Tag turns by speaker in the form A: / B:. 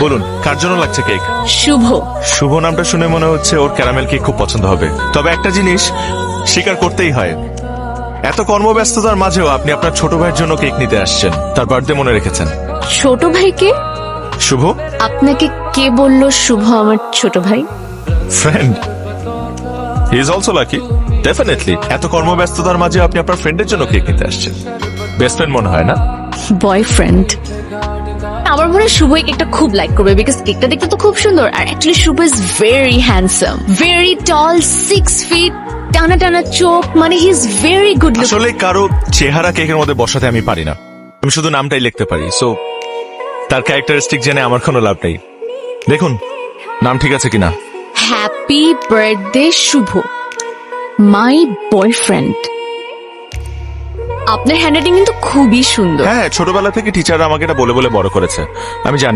A: বলুন কার জন্য লাগছে কেক?
B: শুভ।
A: শুভ নামটা শুনে মনে হচ্ছে ওর ক্যারামেল কেক খুব পছন্দ হবে। তবে একটা জিনিস স্বীকার করতেই হয়, এত কর্মব্যস্ততার মাঝেও আপনি আপনার ছোট ভাইয়ের জন্য কেক নিতে আসছেন, তার বার্থডে মনে রেখেছেন।
B: ছোট ভাইকে?
A: শুভ
B: আপনাকে কে বলল শুভ আমার ছোট ভাই?
A: Friend, he is also lucky. Definitely এত কর্মব্যস্ততার মাঝে আপনি আপনার ফ্রেন্ডের জন্য কেক নিতে আসছেন। বেস্ট ফ্রেন্ড মনে হয় না?
B: বয়ফ্রেন্ড। আমার মনে হয় শুভ এই কেকটা খুব লাইক করবে, বিকজ কেকটা দেখতে তো খুব সুন্দর। আর actually Shubho is very handsome, very tall, 6 feet, টানা টানা চোখ, মানে he is very good look.
A: আসলে কারো চেহারা কেকের মধ্যে বসাতে আমি পারি না, আমি শুধু নামটাই লিখতে পারি। সো তার ক্যারেক্টারিস্টিক জেনে আমার কোনো লাভ নেই। দেখুন নাম ঠিক আছে কিনা।
B: Happy birthday Shubho, my boyfriend. আপনার হ্যান্ডরাইটিং কিন্তু খুবই সুন্দর।
A: হ্যাঁ, ছোটবেলা থেকে টিচাররা আমাকে এটা বলে বলে বড় করেছে, আমি জানি।